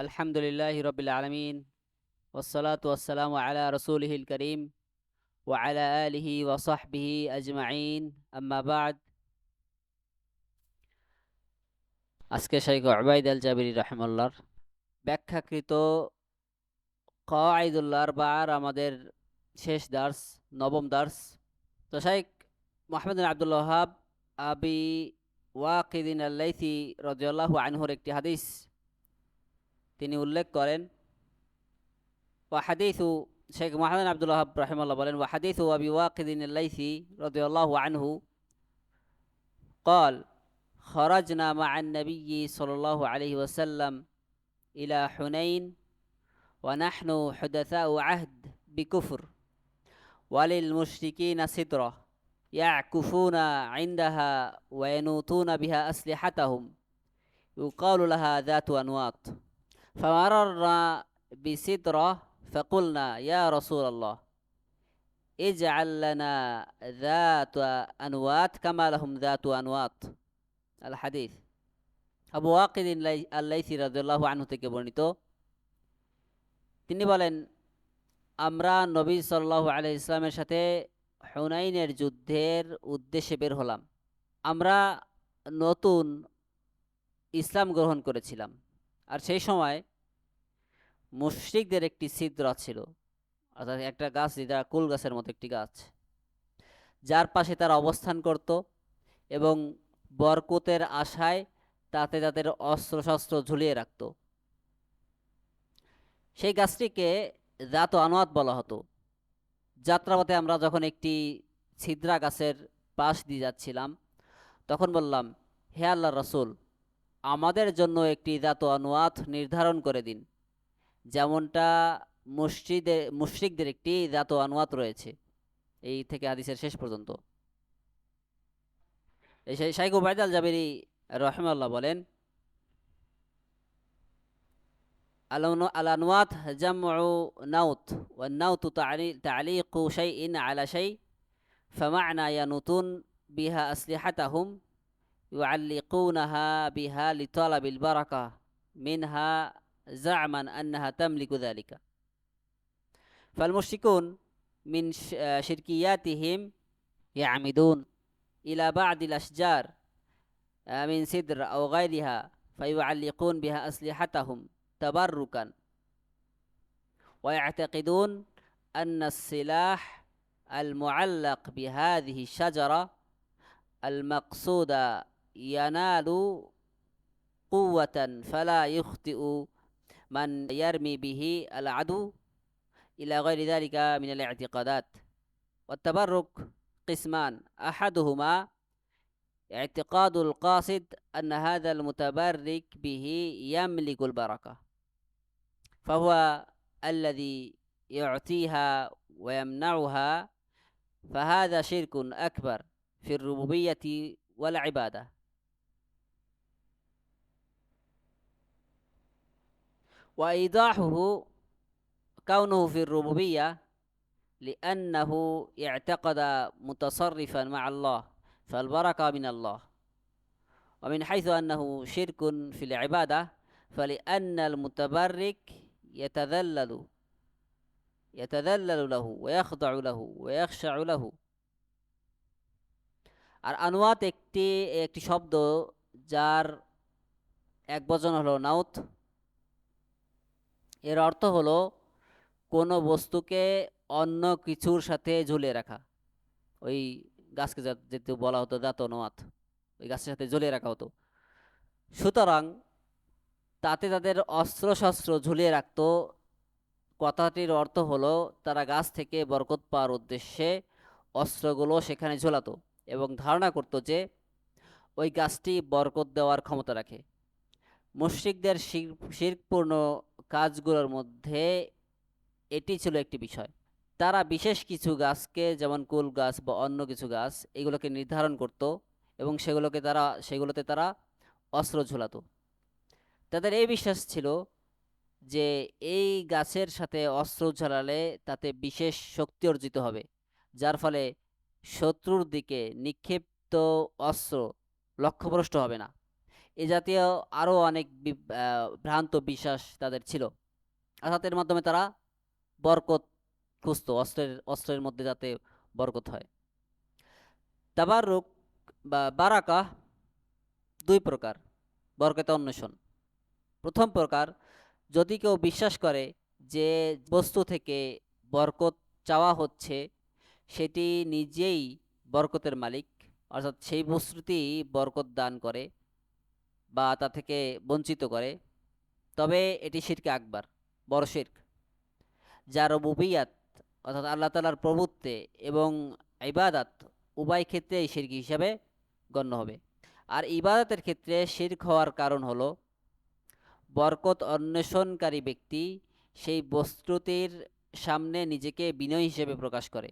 আলহামদুলিল্লাহি রাব্বিল আলামিন ওয়াসসালাতু ওয়াসসালামু আলা রাসূলিহিল কারীম ওয়া আলা আলিহি ওয়া সাহবিহি আজমাইন আম্মা বা'দ। আজকে শাইখ উবাইদ আল জাবিরি রাহিমাহুল্লাহর ব্যাখ্যাকৃত কওয়াইদুল আরবা'র আমাদের শেষ দার্স, নবম দার্স। তো শাইখ মুহাম্মদ বিন আব্দুল ওয়াহাব আবি ওয়াকিদিন আল-লাইথি রাদিয়াল্লাহু আনহুর একটি হাদিস তিনি উল্লেখ করেন। وحديث شيخ محمد بن عبد الوهاب رحمه الله بولن وحديث أبي واقد الليثي رضي الله عنه قال خرجنا مع النبي صلى الله عليه وسلم إلى حنين ونحن حدثاء عهد بكفر وللمشركين سدرة يعكفون عندها وينوطون بها أسلحتهم يقال لها ذات أنواط فمررنا بسدرة فقلنا يا رسول الله اجعل لنا ذات أنواط كما لهم ذات أنواط الحديث আবু ওয়াকিদ আল-লাইথি রাদিয়াল্লাহু আনহু থেকে বর্ণিত। তিনি বলেন, আমরা নবী সাল্লাল্লাহু আলাইহি ইসলামের সাথে হুনাইনের যুদ্ধের উদ্দেশ্যে বের হলাম। আমরা নতুন ইসলাম গ্রহণ করেছিলাম, আর সেই সময় মুশরিকদের একটি ছিদ্র ছিল, অর্থাৎ একটা গাছ, যেটা কুল গাছের মতো একটি গাছ, যার পাশে তারা অবস্থান করত এবং বরকতের আশায় তাতে তাদের অস্ত্রশস্ত্র ঝুলিয়ে রাখত। সেই গাছটিকে জাত আনোয়াত বলা হতো। যাত্রাপথে আমরা যখন একটি ছিদ্রা গাছের পাশ দিয়ে যাচ্ছিলাম, তখন বললাম, হে আল্লাহর রাসূল, আমাদের জন্য একটি জাত আনোয়াত নির্ধারণ করে দিন, যেমনটা মুশরিকদের একটি জাত আনোয়াত রয়েছে। এই থেকে হাদিসের শেষ পর্যন্ত। শাইখ উবাইদ আল জাবিরি রাহিমাহুল্লাহ বলেন, الأنواط جمع نوط، والنوط تعليق شيء على شيء، فمعنى ينوطون بها أسلحتهم يعلقونها بها لطلب البركة منها زعما أنها تملك ذلك. فالمشركون من شركياتهم يعمدون إلى بعض الأشجار من سدر أو غيرها فيعلقون بها أسلحتهم تبركا، ويعتقدون أن السلاح المعلق بهذه الشجرة المقصودة ينال قوة فلا يخطئ من يرمي به العدو إلى غير ذلك من الاعتقادات. والتبرك قسمان، أحدهما اعتقاد القاصد أن هذا المتبرك به يملك البركة، فهو الذي يعطيها ويمنعها، فهذا شرك أكبر في الربوبية والعبادة. وإيضاحه كونه في الربوبية لأنه اعتقد متصرفا مع الله فالبركة من الله، ومن حيث أنه شرك في العبادة فلأن المتبرك يتذلل له ويخضع له ويخشع له। আর আনোয়াত একটি শব্দ যার এক বচন হলো নাউত। এর অর্থ হলো কোনো বস্তুকে অন্য কিছুর সাথে ঝুলিয়ে রাখা। ওই গাছকে যেহেতু বলা হতো জাত আনোয়াত, ওই গাছের সাথে ঝুলিয়ে রাখা হতো। সুতরাং তাতে তাদের অস্ত্রশস্ত্র ঝুলিয়ে রাখত। কথাটির অর্থ হলো তারা গাছ থেকে বরকত পাওয়ার উদ্দেশ্যে অস্ত্রগুলো সেখানে ঝোলাতো এবং ধারণা করত যে ওই গাছটি বরকত দেওয়ার ক্ষমতা রাখে। মুশরিকদের শিরকপূর্ণ কাজগুলোর মধ্যে এটি ছিল একটি বিষয়। তারা বিশেষ কিছু গাছকে, যেমন কুল গাছ বা অন্য কিছু গাছ, এগুলোকে নির্ধারণ করত এবং সেগুলোতে তারা অস্ত্র ঝোলাতো। তাদের এই বিশ্বাস ছিল যে এই গাছের সাথে অস্ত্র ঝালালে তাতে বিশেষ শক্তি অর্জিত হবে, যার ফলে শত্রুর দিকে নিক্ষিপ্ত অস্ত্র লক্ষ্যভ্রষ্ট হবে না এ জাতীয় আরও অনেক ভ্রান্ত বিশ্বাস তাদের ছিল, অর্থাৎ এর মাধ্যমে তারা বরকত খুঁজতো, অস্ত্রের মধ্যে যাতে বরকত হয়। তাবারুক বা বারাকা দুই প্রকার বরকত অন্বেষণ। প্রথম প্রকার, যদি কেউ বিশ্বাস করে যে বস্তু থেকে বরকত চাওয়া হচ্ছে সেটি নিজেই বরকতের মালিক, অর্থাৎ সেই বস্তুটি বরকত দান করে বা তা থেকে বঞ্চিত করে, তবে এটি শিরকে আকবার, বড় শিরক, যা রুবুবিয়াত অর্থাৎ আল্লাহ তাআলার প্রভুত্বে এবং ইবাদাত উভয় ক্ষেত্রেই শিরক হিসাবে গণ্য হবে। আর ইবাদতের ক্ষেত্রে শিরক হওয়ার কারণ হলো বরকত অন্বেষণকারী ব্যক্তি সেই বস্তুটির সামনে নিজেকে বিনয়ী হিসেবে প্রকাশ করে,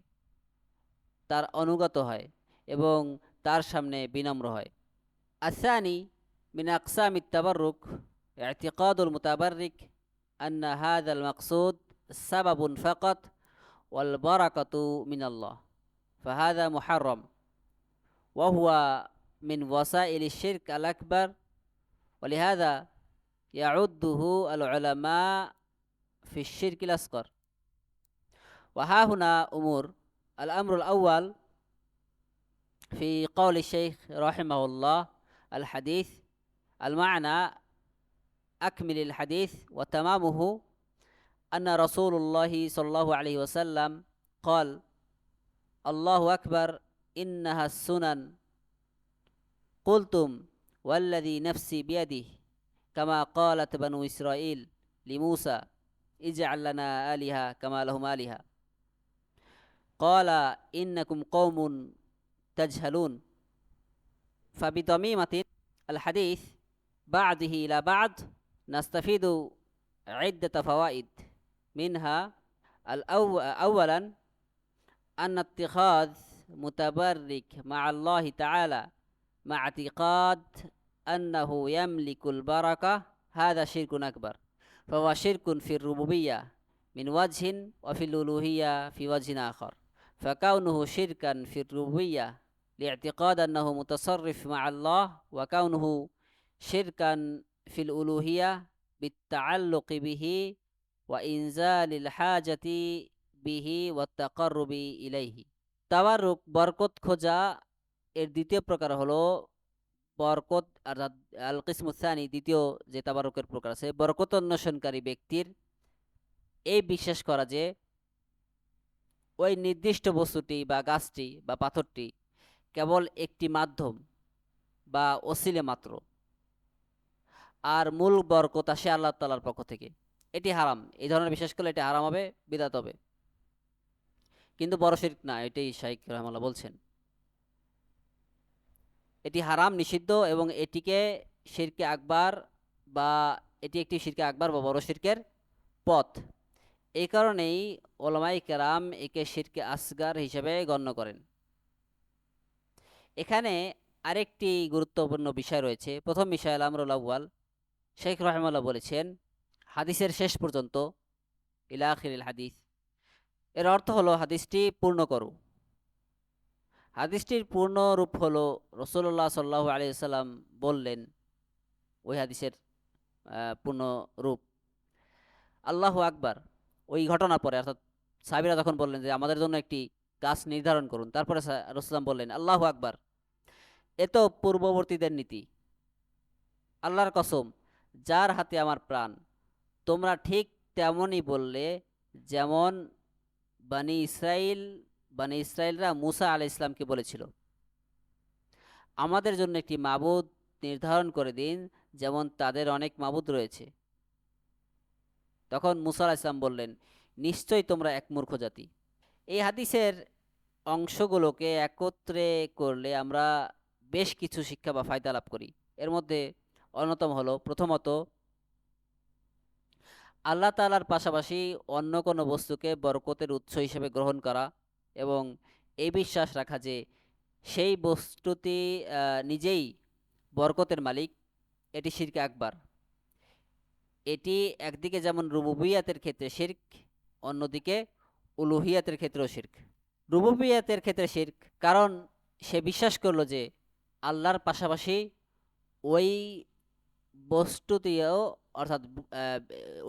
তার অনুগত হয় এবং তার সামনে বিনম্র হয়। আসানি মিন আকসাম التبرك اعتقاد المتبرك أن هذا المقصود سبب فقط والبركة من الله فهذا محرم وهو من وسائل الشرك الأكبر ولهذا يعده العلماء في الشرك الأصغر وها هنا أمور. الأمر الأول في قول الشيخ رحمه الله الحديث المعنى أكمل الحديث وتمامه أن رسول الله صلى الله عليه وسلم قال الله أكبر إنها السنن قلتم والذي نفسي بيده كما قالت بنو إسرائيل لموسى اجعل لنا آلهة كما لهم آلهة قال إنكم قوم تجهلون. فبضميمة الحديث بعده إلى بعد نستفيد عدة فوائد، منها أولا أن اتخاذ متبرك مع الله تعالى مع اعتقاد أنه يملك البركة هذا شرك أكبر، فهو شرك في الربوبية من وجه وفي الألوهية في وجه آخر. فكونه شركا في الربوبية لاعتقاد أنه متصرف مع الله، وكونه شركا في الألوهية بالتعلق به وإنزال الحاجة به والتقرب إليه. তাবারুক বরকত খোঁজা এর দ্বিতীয় প্রকার হলো বরকত অর্থাৎ আল কিসমুসানি, দ্বিতীয় যে তাবারুকের প্রকার আছে, বরকত অন্বেষণকারী ব্যক্তির এই বিশ্বাস করা যে ওই নির্দিষ্ট বস্তুটি বা গাছটি বা পাথরটি কেবল একটি মাধ্যম বা ওসিলে মাত্র, আর মূল বরকত আসে আল্লাহ তাআলার পক্ষ থেকে। এটি হারাম, এই ধরনের বিশ্বাস করলে এটি হারাম হবে, বিদআত হবে, কিন্তু বড় শিরক না, এটাই শাইখ রাহমাহুল্লাহ বলছেন। এটি হারাম, নিষিদ্ধ, এবং এটিকে শিরকে আকবার বা এটি একটি শিরকে আকবার বা বড় শিরকের পথ। এই কারণেই ওলামায়ে কেরাম একে শিরকে আসগার হিসেবে গণ্য করেন। এখানে আরেকটি গুরুত্বপূর্ণ বিষয় রয়েছে। প্রথম বিষয় আল আমরুল আউয়াল, শেখ রাহিমাহুল্লাহ বলেছেন হাদিসের শেষ পর্যন্ত ইলা আখিরিল হাদিস, এর অর্থ হলো হাদিসটি পূর্ণ করো। হাদিসটির পূর্ণ রূপ হলো রাসূলুল্লাহ সাল্লাল্লাহু আলাইহি ওয়াসাল্লাম বললেন, ওই হাদিসের পূর্ণ রূপ আল্লাহু আকবার। ওই ঘটনার পরে অর্থাৎ সাহাবীরা যখন বললেন যে আমাদের জন্য একটি গাছ নির্ধারণ করুন, তারপরে রাসূলুল্লাহ বললেন আল্লাহু আকবার। এ তো পূর্ববর্তীদের নীতি। আল্লাহর কসম যার হাতে আমার প্রাণ, তোমরা ঠিক তেমনই বললে যেমন বানি ইসরাইলরা মুসা আলাইহিস সালামকে বলেছিল, আমাদের জন্য একটি মাবুদ নির্ধারণ করে দিন যেমন তাদের অনেক মাবুদ রয়েছে। তখন মুসা আলাইহিস সালাম বললেন, নিশ্চয়ই তোমরা এক মূর্খ জাতি। এই হাদিসের অংশগুলোকে একত্রে করলে আমরা বেশ কিছু শিক্ষা বা ফায়দা লাভ করি। এর মধ্যে অন্যতম হলো, প্রথমত আল্লাহ তাআলার পাশাপাশি অন্য কোনো বস্তুকে বরকতের উৎস হিসেবে গ্রহণ করা এবং এই বিশ্বাস রাখা যে সেই বস্তুটি নিজেই বরকতের মালিক, এটি শিরকে আকবার। এটি একদিকে যেমন রুবুবিয়াতের ক্ষেত্রে শিরক, অন্যদিকে উলুহিয়াতের ক্ষেত্রেও শিরক। রুবুবিয়াতের ক্ষেত্রে শিরক কারণ সে বিশ্বাস করলো যে আল্লাহর পাশাপাশি ওই বস্তুটিও অর্থাৎ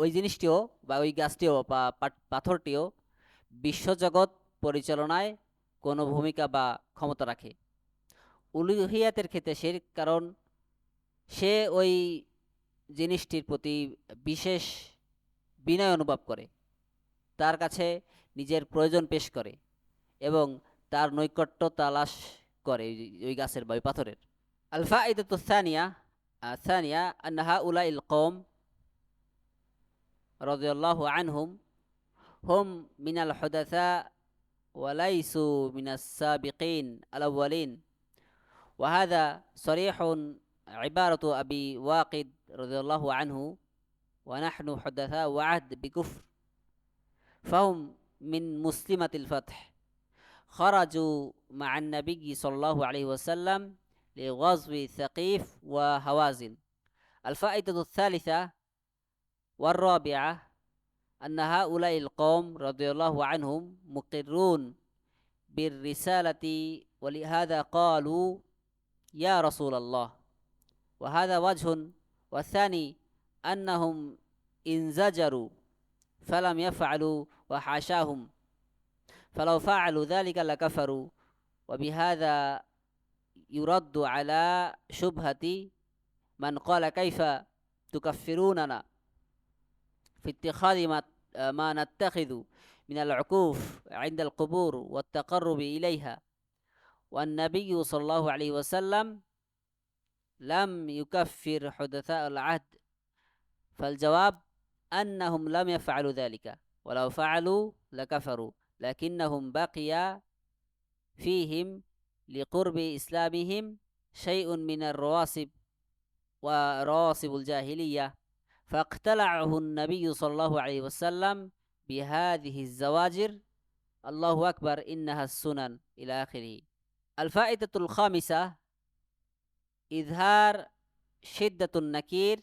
ওই জিনিসটিও বা ওই গাছটিও বা পাথরটিও বিশ্বজগৎ পরিচালনায় কোনো ভূমিকা বা ক্ষমতা রাখে। উলুহিয়াতের ক্ষেত্রে শিরক, কারণ সে ওই জিনিসটির প্রতি বিশেষ বিনয় অনুভব করে, তার কাছে নিজের প্রয়োজন পেশ করে এবং তার নৈকট্য তালাশ করে ওই গাছের বা ওই পাথরের। আল ফাইদাতু সানিয়া الثانية أن هؤلاء القوم رضي الله عنهم هم من الحدثاء وليسوا من السابقين الأولين، وهذا صريح عبارة أبي واقد رضي الله عنه: ونحن حدثاء وعهد بكفر، فهم من مسلمة الفتح، خرجوا مع النبي صلى الله عليه وسلم لغزو ثقيف وهوازن. الفائدة الثالثة والرابعة أن هؤلاء القوم رضي الله عنهم مقرون بالرسالة، ولهذا قالوا يا رسول الله، وهذا وجه. والثاني أنهم انزجروا فلم يفعلوا وحاشاهم، فلو فعلوا ذلك لكفروا. وبهذا يرد على شبهة من قال كيف تكفروننا في اتخاذ ما نتخذ من العكوف عند القبور والتقرب إليها، والنبي صلى الله عليه وسلم لم يكفر حدثاء العهد. فالجواب أنهم لم يفعلوا ذلك، ولو فعلوا لكفروا، لكنهم بقي فيهم لقرب إسلامهم شيء من الرواسب ورواسب الجاهلية، فاقتلعه النبي صلى الله عليه وسلم بهذه الزواجر: الله أكبر إنها السنن، إلى آخره. الفائدة الخامسة إظهار شدة النكير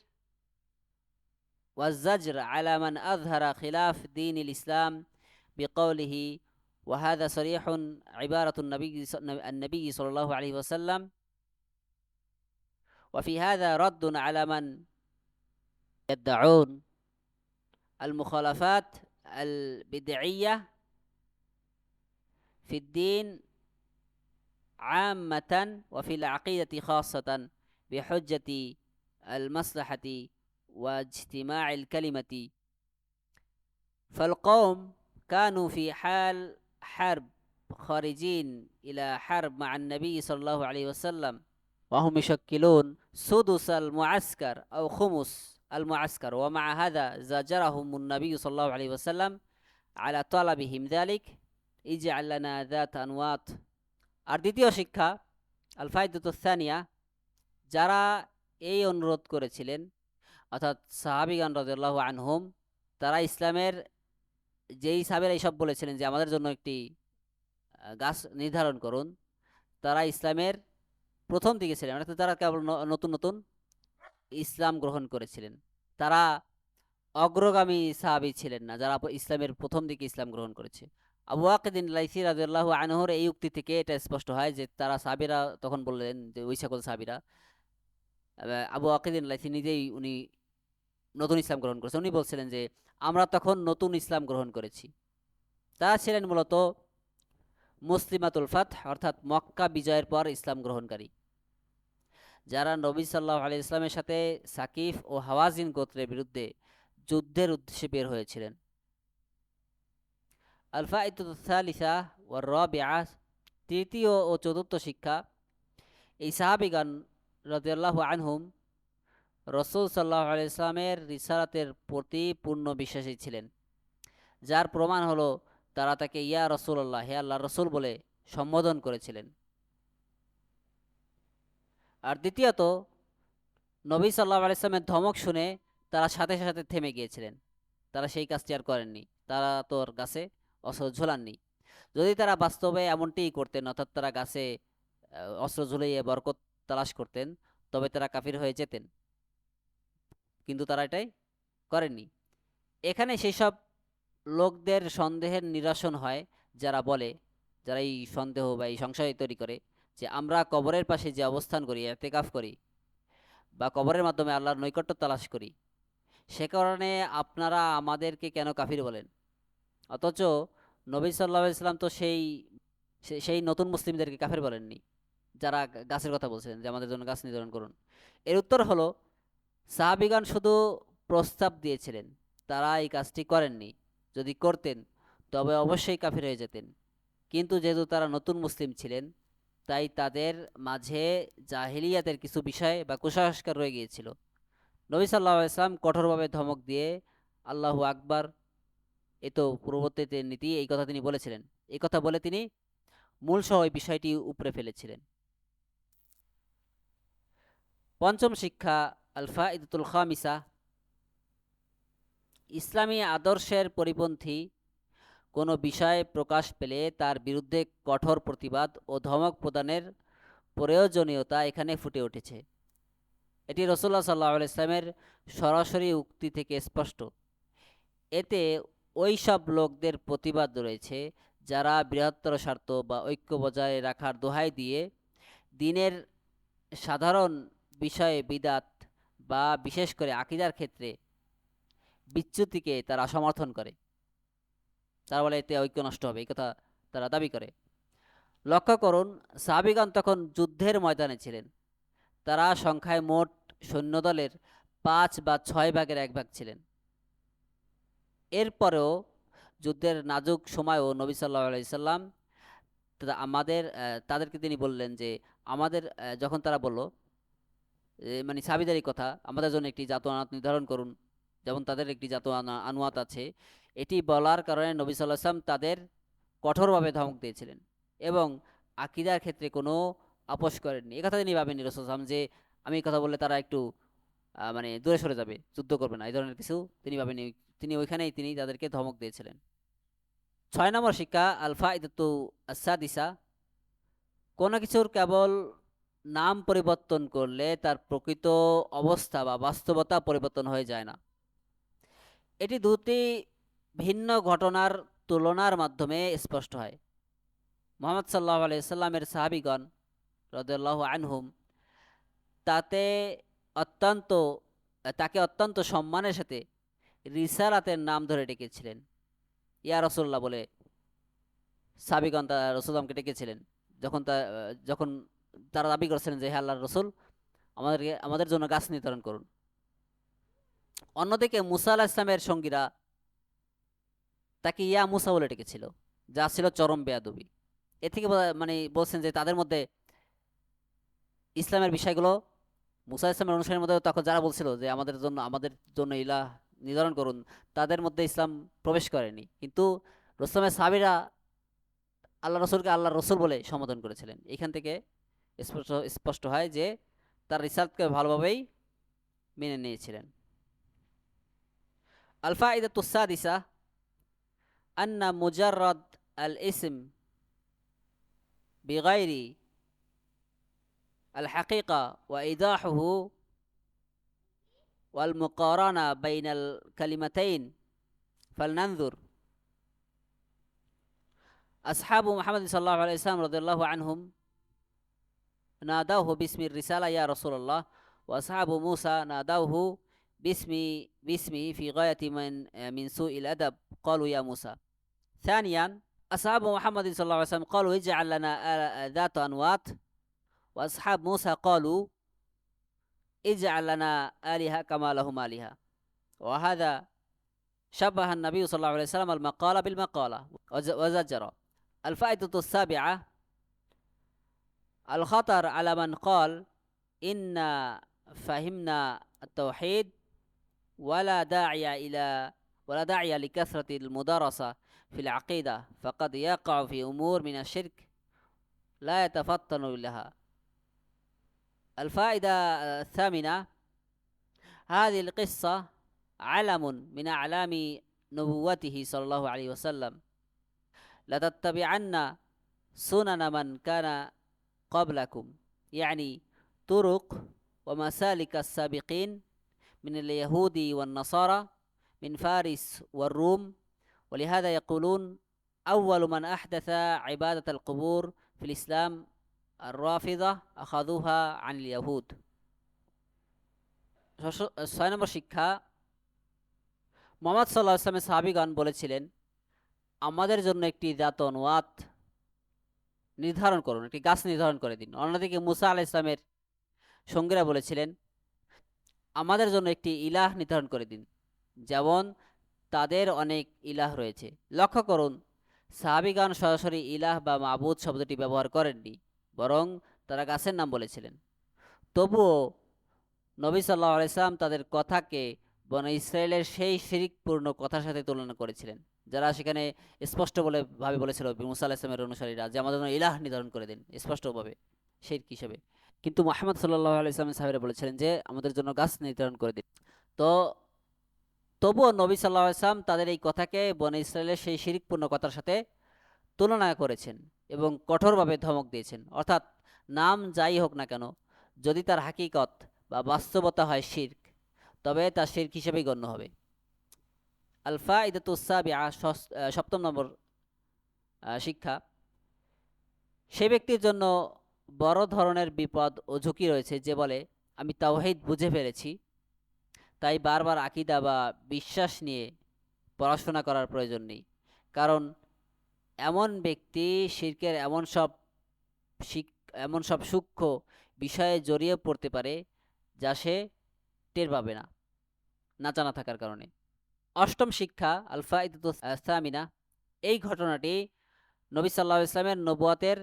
والزجر على من أظهر خلاف دين الإسلام بقوله: وهذا صريح عبارة النبي صلى الله عليه وسلم. وفي هذا رد على من يدعون المخالفات البدعية في الدين عامة وفي العقيدة خاصة بحجة المصلحة واجتماع الكلمة. فالقوم كانوا في حال حرب، خارجين إلى حرب مع النبي صلى الله عليه وسلم، وهم يشكلون سدس المعسكر أو خمس المعسكر، ومع هذا زاجرهم النبي صلى الله عليه وسلم على طلبهم ذلك: اجعل لنا ذات أنواط. আর দ্বিতীয় শিক্ষা, আল ফায়দাতুস সানিয়া, যারা এই অনুরোধ করেছিলেন অর্থাৎ সাহাবীগণ রাদিয়াল্লাহু আনহুম, তারা ইসলামের যেই সাহাবীরা এইসব বলেছিলেন যে আমাদের জন্য একটি গাছ নির্ধারণ করুন, তারা ইসলামের প্রথম দিকে ছিলেন, অর্থাৎ তারা কেবল নতুন নতুন ইসলাম গ্রহণ করেছিলেন। তারা অগ্রগামী সাহাবী ছিলেন না, যারা ইসলামের প্রথম দিকে ইসলাম গ্রহণ করেছে। আবু ওয়াকিদিন লাইসি রাদিয়াল্লাহু আনহুর এই উক্তি থেকে এটা স্পষ্ট হয় যে তারা সাহাবীরা তখন বললেন যে ওই সকল সাহাবীরা, আবু ওয়াকিদিন লাইসি নিজেই উনি নতুন ইসলাম গ্রহণ করেছেন, উনি বলছিলেন যে আমরা তখন নতুন ইসলাম গ্রহণ করেছি। তারা ছিলেন মূলত মুসলিমাতুল ফাতহ, অর্থাৎ মক্কা বিজয়ের পর ইসলাম গ্রহণকারী, যারা নবী সাল্লাল্লাহু আলাইহি ইসলামের সাথে সাকিফ ও হাওয়াজিন গোত্রের বিরুদ্ধে যুদ্ধের উদ্দেশ্যে বের হয়েছিলেন। আল ফায়দাতুস সালিসা ওয়ার রাবিআ, তৃতীয় ও চতুর্থ শিক্ষা, এই সাহাবীগণ রাদিয়াল্লাহু আনহুম রাসূল সাল্লাল্লাহু আলাইহি ইসলামের রিসালাতের প্রতি পূর্ণ বিশ্বাসী ছিলেন, যার প্রমাণ হলো তারা তাকে ইয়া রাসূলুল্লাহ, হে আল্লাহর রাসূল বলে সম্বোধন করেছিলেন। আর দ্বিতীয়ত, নবী সাল্লাল্লাহু আলাইহি ইসলামের ধমক শুনে তারা সাথে সাথে থেমে গিয়েছিলেন, তারা সেই কাজটি আর করেননি, তারা তোর গাছে অস্ত্র ঝোলাননি। যদি তারা বাস্তবে এমনটিই করতেন, অর্থাৎ তারা গাছে অস্ত্র ঝুলিয়ে বরকত তালাশ করতেন, তবে তারা কাফির হয়ে যেতেন, কিন্তু তারা এটাই করেননি। এখানে সেই সব লোকদের সন্দেহের নিরসন হয় যারা বলে, যারা এই সন্দেহ বা এই সংশয় তৈরি করে যে আমরা কবরের পাশে যে অবস্থান করি, ইতিকাফ করি, বা কবরের মাধ্যমে আল্লাহর নৈকট্য তালাশ করি, সে কারণে আপনারা আমাদেরকে কেন কাফির বলেন? অথচ নবী সাল্লাল্লাহু আলাইহি সাল্লাম তো সেই নতুন মুসলিমদেরকে কাফের বলেননি, যারা গাছের কথা বলছিলেন যে আমাদের জন্য গাছ নির্ধারণ করুন। এর উত্তর হলো, সাহাবীগণ শুধু প্রস্তাব দিয়েছিলেন, তারা এই কাজটি করেননি। যদি করতেন তবে অবশ্যই কাফির হয়ে যেতেন। কিন্তু যেহেতু তারা নতুন মুসলিম ছিলেন, তাই তাদের মাঝে জাহিলিয়াতের কিছু বিষয় বা কুসংস্কার রয়ে গিয়েছিল। নবী সাল্লাল্লাহু আলাইহি সাল্লাম কঠোরভাবে ধমক দিয়ে আল্লাহু আকবার, এ তো পূর্ববর্তীতে নীতি, এই কথা তিনি বলেছিলেন। এই কথা বলে তিনি মূলসহ এই বিষয়টি উপরে ফেলেছিলেন। পঞ্চম শিক্ষা, আল ফাইদাতুল খামিসা, ইসলামী আদর্শের পরিপন্থী কোনো বিষয় প্রকাশ পেলে তার বিরুদ্ধে কঠোর প্রতিবাদ ও ধমক প্রদানের প্রয়োজনীয়তা এখানে ফুটে উঠেছে। এটি রাসূলুল্লাহ সাল্লাল্লাহু আলাইহি ইসলামের সরাসরি উক্তি থেকে স্পষ্ট। এতে ওই সব লোকদের প্রতিবাদ রয়েছে যারা বৃহত্তর স্বার্থ বা ঐক্য বজায় রাখার দোহাই দিয়ে দিনের সাধারণ বিষয়ে বিদাত বা বিশেষ করে আকীদার ক্ষেত্রে বিচ্যুতিকে তারা সমর্থন করে। তারা বলে এতে ঐক্য নষ্ট হবে, এই কথা তারা দাবি করে। লক্ষ্য করুন, সাহাবীগণ তখন যুদ্ধের ময়দানে ছিলেন। তারা সংখ্যায় মোট সৈন্যদলের ৫ বা ৬ ভাগের ১ ভাগ ছিলেন। এরপরেও যুদ্ধের নাজুক সময়ও নবী সাল্লাল্লাহু আলাইহি সাল্লাম তাদেরকে তিনি বললেন যে আমাদের, যখন তারা বলল মানে সাহাবীদেরই কথা, আমাদের জন্য একটি জাত আনাত নির্ধারণ করুন, যেমন তাদের একটি জাত আনুয়াত আছে, এটি বলার কারণে নবী সাল্লাল্লাহু আলাইহি সাল্লাম তাদের কঠোরভাবে ধমক দিয়েছিলেন এবং আকীদার ক্ষেত্রে কোনো আপোষ করেননি। এই কথা তিনি ভাবেননি রাসূল সাল্লাল্লাহু আলাইহি ওয়াসাল্লাম যে আমি এই কথা বললে তারা একটু মানে দূরে সরে যাবে, যুদ্ধ করবে না, এই ধরনের কিছু তিনি ভাবেননি। তিনি ওইখানেই তিনি তাদেরকে ধমক দিয়েছিলেন। ৬ নম্বর শিক্ষা, আল ফাইদাতু আস-সাদিসা, কোনো কিছুর কেবল নাম পরিবর্তন করলে তার প্রকৃত অবস্থা বা বাস্তবতা পরিবর্তন হয়ে যায় না। এটি দুটি ভিন্ন ঘটনার তুলনার মাধ্যমে স্পষ্ট হয়। মুহাম্মদ সাল্লাল্লাহু আলাইহি সাল্লামের সাহাবীগণ রাদিয়াল্লাহু আনহুম তাতে অত্যন্ত তাকে অত্যন্ত সম্মানের সাথে রিসালাতের নাম ধরে ডেকেছিলেন। ইয়া রাসূলুল্লাহ বলে সাহাবীগণ রাসূলুল্লাহকে ডেকেছিলেন, যখন তারা দাবি করছিলেন যে হে আল্লাহর রাসূল, আমাদের জন্য গাছ নির্ধারণ করুন। অন্যদিকে মুসা আলাইহিস সালামের সঙ্গীরা তাকে ইয়া মুসা বলে ডেকেছিল, যা ছিল চরম বেয়াদবি। এ থেকে মানে বলছেন যে তাদের মধ্যে ইসলামের বিষয়গুলো মুসা ইসলামের অনুসারীর মধ্যে তখন যারা বলছিল যে আমাদের জন্য ইলাহ নির্ধারণ করুন, তাদের মধ্যে ইসলাম প্রবেশ করেনি। কিন্তু রসুলের সাহাবীরা আল্লাহ রসুলকে আল্লাহ রসুল বলে সম্বোধন করেছিলেন। এখান থেকে স্পষ্ট হয় যে তার রিসালতকে ভালোভাবেই মেনে নিয়েছিলেন। আল ফাইদাতুস সাদিসা, আন্না মুজাররাদ আল ইসম বিগাইরি আল হাকিকা ওয়া ইদাহুহু ওয়াল মুকারানা বাইনাল কালিমাতাইন ফালনানজুর। আসহাবু মুহাম্মদ সাল্লাল্লাহু আলাইহি ওয়াসাল্লাম রাদিয়াল্লাহু আনহুম নাদাউহু বিসমির রিসালা ইয়া রাসূলুল্লাহ ওয়া আসহাবু মূসা নাদাউহু বিসমিহি ফি গায়াতি মিন সুইল আদাব ক্বালু ইয়া মূসা। ثانيا أصحاب محمد صلى الله عليه وسلم قالوا اجعل لنا ذات أنواط، وأصحاب موسى قالوا اجعل لنا آلهة كما لهم آلهة. وهذا شبه النبي صلى الله عليه وسلم المقالة بالمقالة وزجر. الفائدة السابعة، الخطر على من قال إنا فهمنا التوحيد ولا داعي لكثرة المدارسة في العقيدة، فقد يقع في أمور من الشرك لا يتفطن لها. الفائدة الثامنة، هذه القصة علم من أعلام نبوته صلى الله عليه وسلم، لتتبعن سنن من كان قبلكم، يعني طرق ومسالك السابقين من اليهود والنصارى من فارس والروم. ولهذا يقولون أول من أحدث عبادة القبور في الإسلام الرافضة أخذوها عن اليهود. ছয় নম্বর শিক্ষা, মুহাম্মদ সাল্লাল্লাহু আলাইহি ওয়াসাল্লামের সাহাবীগণ বলেছিলেন, আমাদের জন্য একটি দাতন ওয়াত নির্ধারণ করুন, একটি গাছ নির্ধারণ করে দিন। অন্যদিকে মুসা আলাইহিস সালামের সঙ্গীরা বলেছিলেন, আমাদের জন্য একটি ইলাহ নির্ধারণ করে দিন, যেমন তাদের অনেক ইলাহ রয়েছে। লক্ষ্য করুন, সাহাবীগণ সরাসরি ইলাহ বা মাবুদ শব্দটি ব্যবহার করেননি, বরং তারা গাছের নাম বলেছিলেন। তবুও নবী সাল্লাল্লাহু আলাইহি সাল্লাম তাদের কথাকে বনী ইসরায়েলের সেই শিরকপূর্ণ কথার সাথে তুলনা করেছিলেন, যারা সেখানে স্পষ্ট ভাবে বলেছিল মুসা আলাইহিস সালামের অনুসারীরা যে আমাদের জন্য ইলাহ নির্ধারণ করে দিন, স্পষ্টভাবে শিরক হিসেবে। কিন্তু মুহাম্মদ সাল্লাল্লাহু আলাইহি সাল্লামের সাহাবীরা বলেছিলেন যে আমাদের জন্য গাছ নির্ধারণ করে দিন। তো তবুও নবী সাল্লাল্লাহু আলাইহি সাল্লাম তাদের এই কথাকে বনী ইসরায়েলের সেই শিরকপূর্ণ কথার সাথে তুলনা করেছেন এবং কঠোরভাবে ধমক দিয়েছেন। অর্থাৎ নাম যাই হোক না কেন, যদি তার হাকিকত বা বাস্তবতা হয় শিরক, তবে তা শিরক হিসেবেই গণ্য হবে। আল ফাইদাতুস সাবিআ, সপ্তম নম্বর শিক্ষা, সে ব্যক্তির জন্য বড় ধরনের বিপদ ও ঝুঁকি রয়েছে যে বলে আমি তাওহীদ বুঝে ফেলেছি, তাই বারবার আকীদা বা বিশ্বাস নিয়ে পড়াশোনা করার প্রয়োজন নেই। কারণ এমন ব্যক্তি শিরকের এমন সব সূক্ষ্ম বিষয়ে জড়িয়ে পড়তে পারে যা সে টের পাবে না, না জানা থাকার কারণে। অষ্টম শিক্ষা, আল ফাইদাতুস সামিনা, এই ঘটনাটি নবী সাল্লাল্লাহু আলাইহি ওয়াসাল্লামের নবুয়তের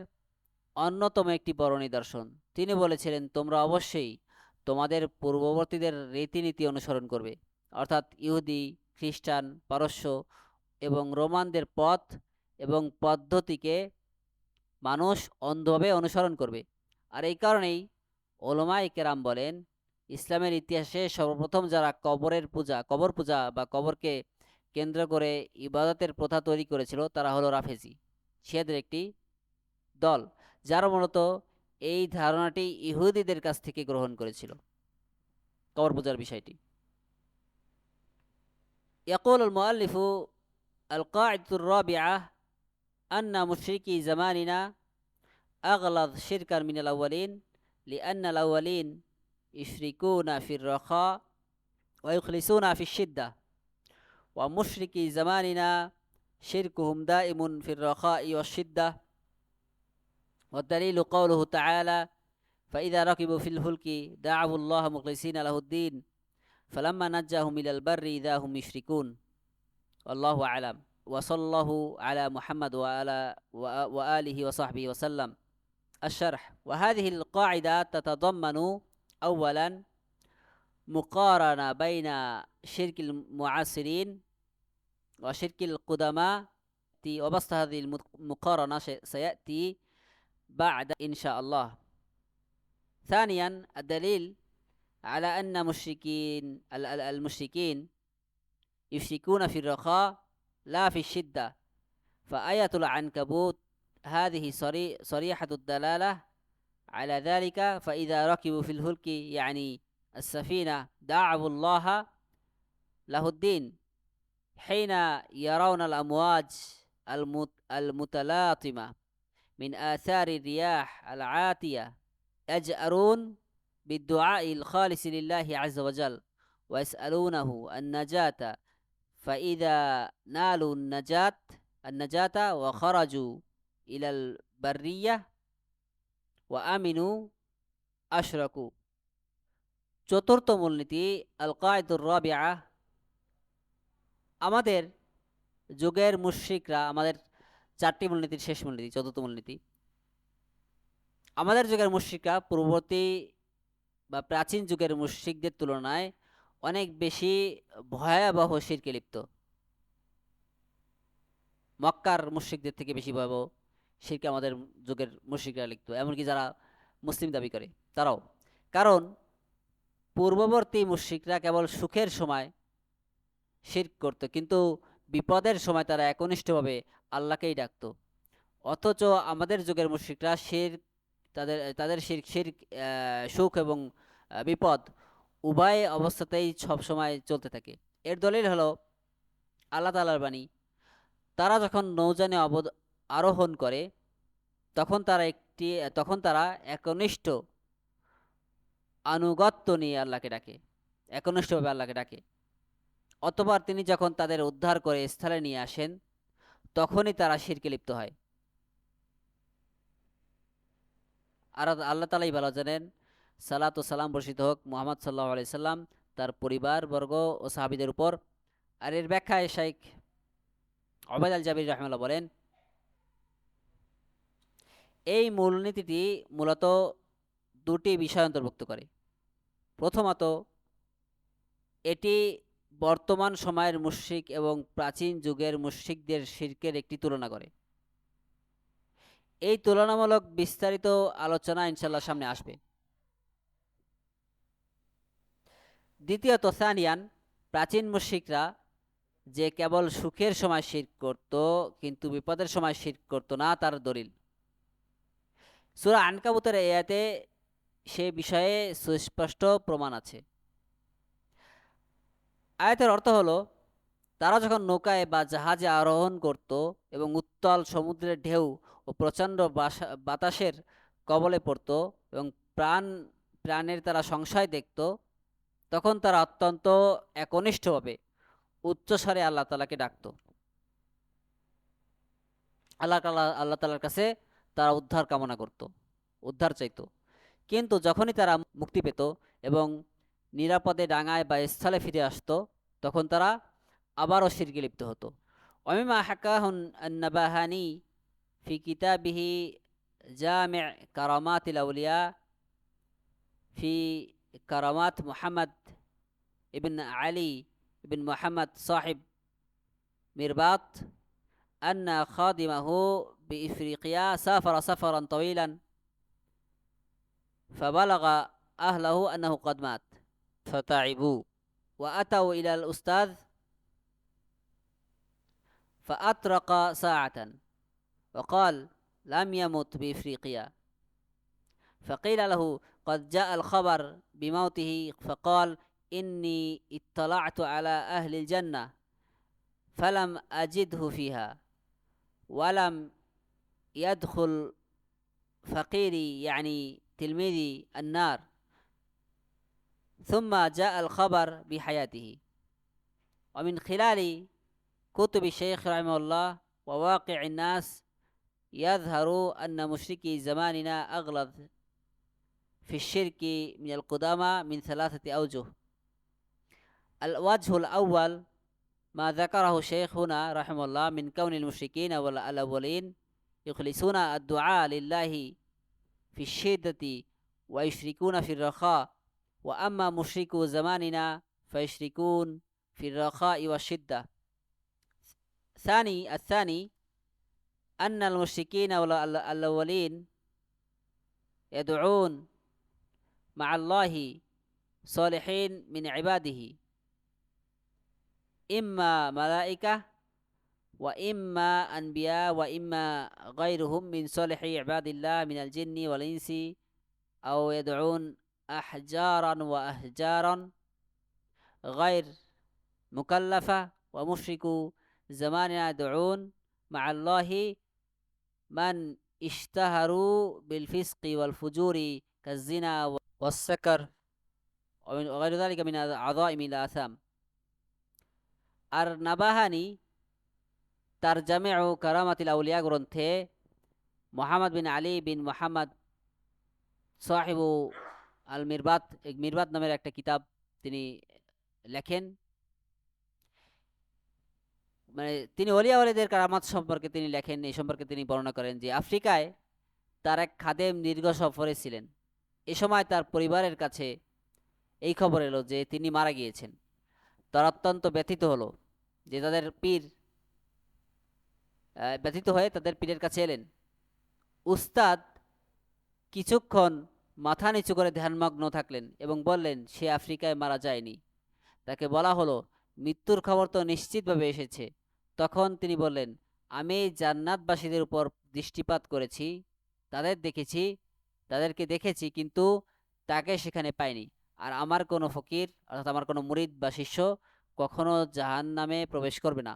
অন্যতম একটি বড় নিদর্শন। তিনি বলেছিলেন, তোমরা অবশ্যই তোমাদের পূর্ববর্তীদের রীতিনীতি অনুসরণ করবে, অর্থাৎ ইহুদি, খ্রিস্টান, পারস্য এবং রোমানদের পথ এবং পদ্ধতিকে মানুষ অন্ধভাবে অনুসরণ করবে। আর এই কারণেই উলামায়ে কেরাম বলেন, ইসলামের ইতিহাসে সর্বপ্রথম যারা কবর পূজা বা কবরকে কেন্দ্র করে ইবাদতের প্রথা তৈরি করেছিল তারা হলো রাফেজি, শিয়াদের একটি দল, যারা মূলত এই ধারণাটি ইহুদিদের কাছ থেকে গ্রহণ করেছিল কবর পূজার বিষয়টি। ইয়াকুল আল মুআল্লিফু আল কাঈদাতুর রাবিআ আন্না মুশরিকি জামানিনা আগলাদ শিরকান মিনাল আউয়ালিন লিআন্না আল আউয়ালিন ইশরিকুনা ফির রাখা ওয়া ইখলিসুনা ফিশ শিদ্দা ওয়া মুশরিকি জামানিনা শিরকুহুম দাইমুন ফির রাখাই ওয়াশ শিদ্দা। والدليل قوله تعالى فإذا ركبوا في الفلك دعوا الله مخلصين له الدين فلما نجاهم إلى البر إذا هم يشركون. والله أعلم. وصلى الله على محمد وآله وصحبه وسلم. الشرح: وهذه القاعدة تتضمن أولا مقارنة بين شرك المعاصرين وشرك القدماء، وبسط هذه المقارنة سيأتي بعد إن شاء الله. ثانيا الدليل على أن المشركين يشركون في الرخاء لا في الشدة، فآية العنكبوت هذه صريحة الدلالة على ذلك. فإذا ركبوا في الفلك يعني السفينة دعوا الله له الدين حين يرون الأمواج المتلاطمة من آثار الرياح العاتية يجأرون بالدعاء الخالص لله عز وجل ويسألونه النجاة، فإذا نالوا النجاة وخرجوا إلى البرية وآمنوا أشركوا. চতুর্থ মূলনীতি, আল কাঈদাতুর রাবিআ, আমাদের যুগের মুশরিকরা, আমাদের চারটি মূলনীতির শেষ মূলনীতি, চতুর্থ মূলনীতি, আমাদের যুগের মুশরিকরা পূর্ববর্তী বা প্রাচীন যুগের মুশরিকদের তুলনায় অনেক বেশি ভয়াবহ শিরকে লিপ্ত। মক্কার মুশরিকদের থেকে বেশি ভয়াবহ শিরকে আমাদের যুগের মুশরিকরা লিপ্ত, এমনকি যারা মুসলিম দাবি করে তারাও। কারণ পূর্ববর্তী মুশরিকরা কেবল সুখের সময় শিরক করত, কিন্তু বিপদের সময় তারা একনিষ্ঠভাবে আল্লাহকেই ডাকত। অথচ আমাদের যুগের মুশরিকরা তাদের শিরক সুখ এবং বিপদ উভয় অবস্থাতেই সব সময় চলতে থাকে। এর দলিল হলো আল্লাহ তাআলার বাণী, তারা যখন নৌযানে আরোহণ করে তখন তারা একনিষ্ঠ আনুগত্য নিয়ে আল্লাহকে ডাকে। একনিষ্ঠভাবে আল্লাহকে ডাকে। অতঃপর তিনি যখন তাদের উদ্ধার করে স্থলে নিয়ে আসেন তখনই তারা শিরকে লিপ্ত হয়। আর আল্লাহ তালাই ভালো জানেন। সালাত ও সালাম বর্ষিত হোক মুহাম্মদ সাল্লাল্লাহু আলাইহি সাল্লাম, তার পরিবারবর্গ ও সাহাবীদের উপর। আর এর ব্যাখ্যায় শাইখ ওবায়দ আল জাবির রাহিমাহুল্লাহ বলেন, এই মূলনীতিটি মূলত দুটি বিষয় অন্তর্ভুক্ত করে। প্রথমত, এটি বর্তমান সময়ের মুশরিক এবং প্রাচীন যুগের মুশরিকদের শিরকের একটি তুলনা করে। এই তুলনামূলক বিস্তারিত আলোচনা ইনশাল্লাহ সামনে আসবে। দ্বিতীয়ত, সানিয়ান, প্রাচীন মুশরিকরা যে কেবল সুখের সময় শিরক করত কিন্তু বিপদের সময় শিরক করত না, তার দলিল সূরা আনকাবুতের আয়াতে সে বিষয়ে সুস্পষ্ট প্রমাণ আছে। আয়াতের অর্থ হলো, তারা যখন নৌকায় বা জাহাজে আরোহণ করত এবং উত্তাল সমুদ্রের ঢেউ ও প্রচণ্ড বাতাসের কবলে পড়ত এবং প্রাণের তারা সংশয় দেখত, তখন তারা অত্যন্ত একনিষ্ঠভাবে উচ্চস্বরে আল্লাহ তাআলাকে ডাকত। আল্লাহ তাআলার কাছে তারা উদ্ধার কামনা করত, উদ্ধার চাইত। কিন্তু যখনই তারা মুক্তি পেত এবং নিরাপদে ডাঙায় বা স্থলে ফিরে আসতো, তখন তারা আবারও শিরকে লিপ্ত হতো। ওমিমা হাকাহুন আন-নাবাহানি ফি কিতাবিহি জামি' কারামাতিল আউলিয়া ফি কারামাত মুহাম্মদ ইবন আলী ইবন মুহাম্মদ সাহিব মিরবাত أن خادمه بإفريقيا سافر سفرا طويلا فبلغ أهله أنه قد مات فتعبوا وأتوا إلى الأستاذ فأطرق ساعة وقال لم يمت بإفريقيا، فقيل له قد جاء الخبر بموته، فقال إني اطلعت على أهل الجنة فلم أجده فيها ولم يدخل فقيري يعني تلميذي النار، ثم جاء الخبر بحياته. ومن خلال كتب الشيخ رحمه الله وواقع الناس يظهر أن مشركي زماننا أغلظ في الشرك من القدامى من 3 أوجه. الوجه الأول ما ذكره الشيخ هنا رحمه الله من كون المشركين الأولين يخلصون الدعاء لله في الشدة ويشركون في الرخاء، وأما مشركو زماننا فيشركون في الرخاء والشدة. الثاني أن المشركين الأولين يدعون مع الله صالحين من عباده، إما ملائكة وإما أنبياء وإما غيرهم من صالح عباد الله من الجن والإنس، أو يدعون أحجارا وأحجارا غير مكلفة. ومشركو زماننا يدعون مع الله من اشتهروا بالفسق والفجور كالزنا والسكر وغير ذلك من عظائم الآثام। আর নাবাহানি তার জামিউ কারামাতিল আউলিয়া গ্রন্থে মুহাম্মদ বিন আলী বিন মুহাম্মদ সাহিবু আল মিরবাত মিরবাত নামের একটা কিতাব তিনি লেখেন। মানে তিনি ওলিয়া ওয়ালিদের কারামাত সম্পর্কে তিনি লেখেন, এই সম্পর্কে তিনি বর্ণনা করেন যে আফ্রিকায় তার এক খাদেম দীর্ঘ সফরে ছিলেন। এ সময় তার পরিবারের কাছে এই খবর এলো যে তিনি মারা গিয়েছেন। তারা অত্যন্ত ব্যথিত হলো যে তাদের পীর ব্যথিত হয়ে তাদের পীরের কাছে এলেন। উস্তাদ কিছুক্ষণ মাথা নিচু করে ধ্যানমগ্ন থাকলেন এবং বললেন সে আফ্রিকায় মারা যায়নি। তাকে বলা হলো মৃত্যুর খবর তো নিশ্চিতভাবে এসেছে। তখন তিনি বললেন, আমি জান্নাতবাসীদের উপর দৃষ্টিপাত করেছি, তাদেরকে দেখেছি, কিন্তু তাকে সেখানে পাইনি। আর আমার কোনো ফকির অর্থাৎ আমার কোনো মুরিদ বা শিষ্য কখনো জাহান্নামে প্রবেশ করবে না,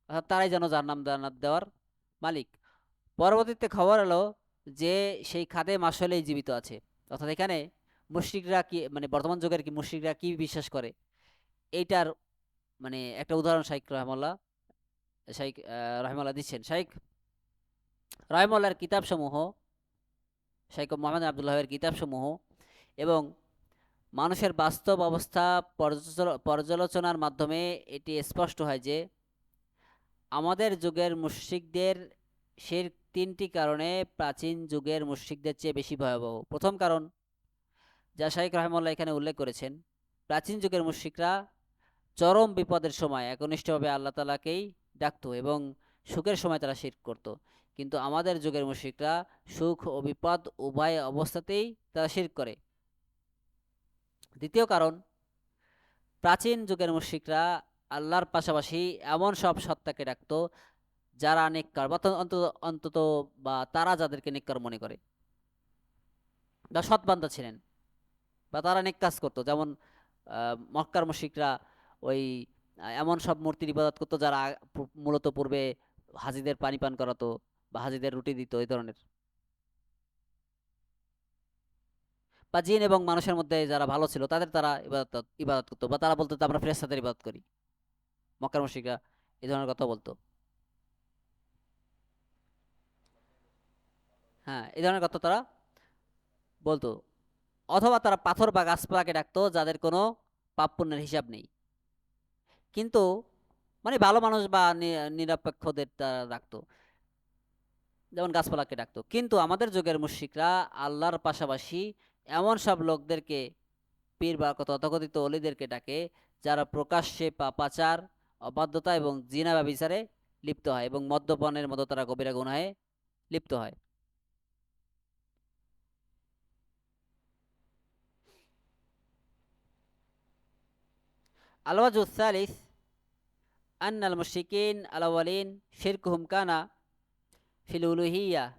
অর্থাৎ তারাই যেন জান্নাত দেওয়ার মালিক। পরবর্তীতে খবর এলো যে সেই খাদেম আসলেই জীবিত আছে। অর্থাৎ এখানে মুশরিকরা কি মানে বর্তমান যুগের কি মুশরিকরা কি বিশ্বাস করে এইটার মানে একটা উদাহরণ শাইখ রহমাল্লাহ দিচ্ছেন। শাইখ রহমাল্লাহর কিতাবসমূহ, শাইখ মোহাম্মদ আবদুল্লাহের কিতাবসমূহ এবং মানুষের বাস্তব অবস্থা পর্যালোচনার মাধ্যমে এটি স্পষ্ট হয় যে আমাদের যুগের মুশরিকদের শিরক তিনটি কারণে প্রাচীন যুগের মুশরিকদের চেয়ে বেশি ভয়াবহ। প্রথম কারণ, যা শাইখ রহমাল্লাহ এখানে উল্লেখ করেছেন, প্রাচীন যুগের মুশরিকরা চরম বিপদের সময় একনিষ্ঠভাবে আল্লাহ তাআলাকেই ডাকতো এবং সুখের সময় তারা শিরক করত। কিন্তু আমাদের যুগের মুশরিকরা সুখ ও বিপদ উভয় অবস্থাতেই তারা শিরক করে। দ্বিতীয় কারণ, প্রাচীন যুগের মুশরিকরা আল্লাহর পাশাপাশি এমন সব সত্তাকে ডাকতো যারা নেককার বা অন্তত অন্তত বা তারা যাদেরকে নেককার মনে করে বা সৎ বান্দা ছিলেন বা তারা নেক কাজ করতো। যেমন মক্কার মুশরিকরা ওই এমন সব মূর্তির ইবাদত করতো যারা মূলত পূর্বে হাজীদের পানি পান করাতো বা হাজীদের রুটি দিত, এই ধরনের। বা জিন এবং মানুষের মধ্যে যারা ভালো ছিল তাদের তারা ইবাদত ইবাদত করতো, বা তারা বলতো যে আমরা ফেরেশতাদের ইবাদত করি। মক্কার মুশরিকরা এই ধরনের কথা বলতো। হ্যাঁ, এই ধরনের কথা তারা বলতো। অথবা তারা পাথর বা গাছপালাকে ডাকতো যাদের কোনো পাপ পুণ্যের হিসাব নেই, কিন্তু মানে ভালো মানুষ বা নিরপেক্ষদের তারা ডাকতো, যেমন গাছপালাকে ডাকতো। কিন্তু আমাদের যুগের মুশরিকরা আল্লাহর পাশাপাশি এমন সব লোকদেরকে, পীর বা তথাকথিত অলিদেরকে ডাকে যারা প্রকাশ্যে পাপাচার, অবাধ্যতা এবং জিনা ব্যভিচারে লিপ্ত হয় এবং মদ্যপানের মতো তারা কবিরা গুনাহে লিপ্ত হয়। আল-ওয়াজহু আস-সালিস আন্নাল মুশরিকিন আল-আওয়ালিন শিরকুহুম কানা ফিল উলুহিয়্যাহ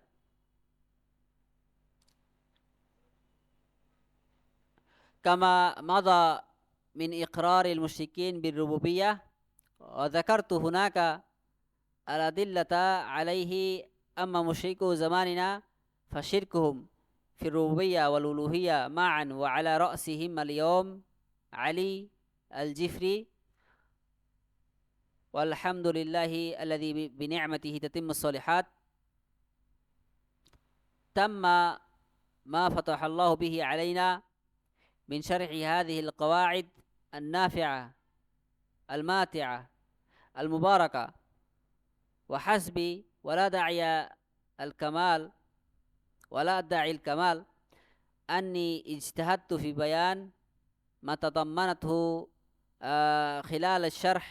كما مضى من إقرار المشركين بالربوبية، وذكرت هناك الأدلة عليه. أما مشركو زماننا فشركهم في الربوبية والألوهية معا، وعلى رأسهم اليوم علي الجفري، والحمد لله الذي بنعمته تتم الصالحات. تم ما فتح الله به علينا من شرح هذه القواعد النافعة الماتعة المباركة، وحسبي ولا داعي الكمال ولا أدعي الكمال أني اجتهدت في بيان ما تضمنته خلال الشرح،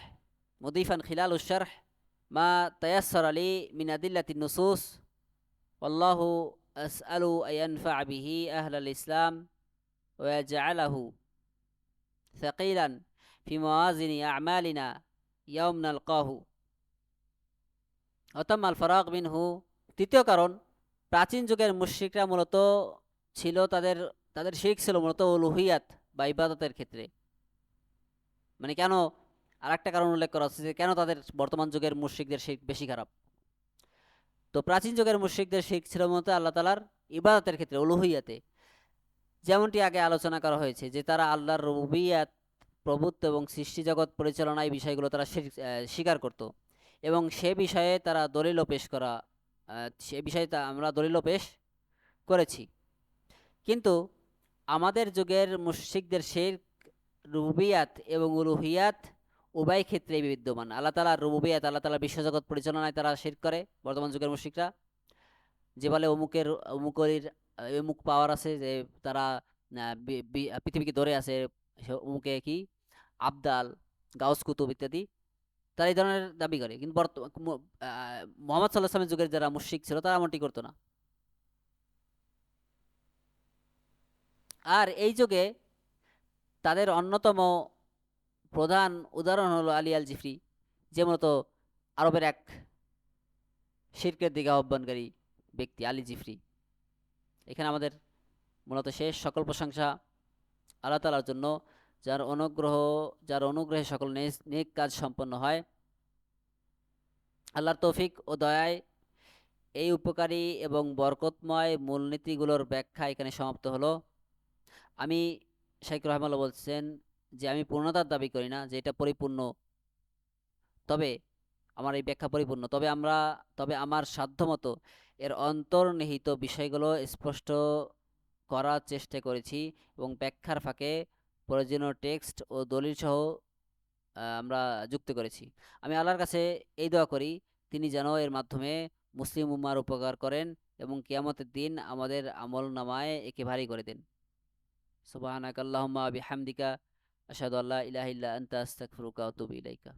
مضيفا خلال الشرح ما تيسر لي من أدلة النصوص، والله أسأل أن ينفع به أهل الإسلام ويجعله ثقيلا في موازين أعمالنا يوم نلقاه وتم الفراغ منه. তৃতীয় কারণ, প্রাচীন যুগের মুশরিকরা মূলত ছিল তাদের তাদের শিরক ছিল মূলত উলুহিয়াত বা ইবাদতের ক্ষেত্রে। মানে কেন, আর একটা কারণ উল্লেখ করা হচ্ছে যে কেন তাদের বর্তমান যুগের মুশরিকদের শিরক বেশি খারাপ। তো প্রাচীন যুগের মুশরিকদের শিরক ছিল মূলত আল্লাহ তাআলার ইবাদতের ক্ষেত্রে, উলুহিয়াতে। যেমনটি আগে আলোচনা করা হয়েছে যে তারা আল্লাহর রুবুবিয়্যাত, প্রভুত্ব এবং সৃষ্টি জগৎ পরিচালনা, এই বিষয়গুলো তারা স্বীকার করত এবং সে বিষয়ে তারা দলিলও পেশ করা সে বিষয়ে আমরা দলিলও পেশ করেছি। কিন্তু আমাদের যুগের মুশরিকদের শিরক রুবুবিয়াত এবং উলুহিয়াত উভয় ক্ষেত্রেই বিদ্যমান। আল্লাহ তাআলার রুবুবিয়াত, আল্লাহ তাআলার বিশ্বজগৎ পরিচালনায় তারা শিরক করে বর্তমান যুগের মুশরিকরা। যে বলে অমুকের অমুক পাওয়ার আছে, যে তারা পৃথিবীকে ধরে আছে, অমুকে কি আবদাল, গাউস কুতুব ইত্যাদি, তারা এই ধরনের দাবি করে। কিন্তু মোহাম্মদ সাল্লাল্লাহু আলাইহি ওয়াসাল্লামের যুগের যারা মুশরিক ছিল তারা এমনটি করতো না। আর এই যুগে তাদের অন্যতম প্রধান উদাহরণ হলো আলী আল জিফরি, যে মূলত আরবের এক শিরকের দিকে আহ্বানকারী ব্যক্তি আলী জিফরি। এখানে আমাদের মূলত শেষ সকল প্রশংসা আল্লাহ তাআলার জন্য, যার অনুগ্রহে সকল নেক কাজ সম্পন্ন হয়। আল্লাহর তৌফিক ও দয়ায় এই উপকারী এবং বরকতময় মূলনীতিগুলোর ব্যাখ্যা এখানে সমাপ্ত হলো। আমি শাইখ রহমাল্লাহ বলছেন যে আমি পূর্ণতার দাবি করি না যে এটা পরিপূর্ণ, তবে আমার এই ব্যাখ্যা পরিপূর্ণ, তবে আমার সাধ্যমতো এর অন্তর্নিহিত বিষয়গুলো স্পষ্ট করার চেষ্টা করেছি এবং ব্যাখ্যার ফাঁকে প্রয়োজনীয় টেক্সট ও দলিল সহ আমরা যুক্ত করেছি। আমি আল্লাহর কাছে এই দোয়া করি, তিনি যেন এর মাধ্যমে মুসলিম উম্মার উপকার করেন এবং কিয়ামতের দিন আমাদের আমল নামায় একে ভারী করে দেন। সুবহানাকাল্লাহুম্মা বিহামদিকা আশহাদু আল্লা ইলাহা ইল্লা আনতা আস্তাগফিরুকা ওয়া আতুবু ইলাইকা।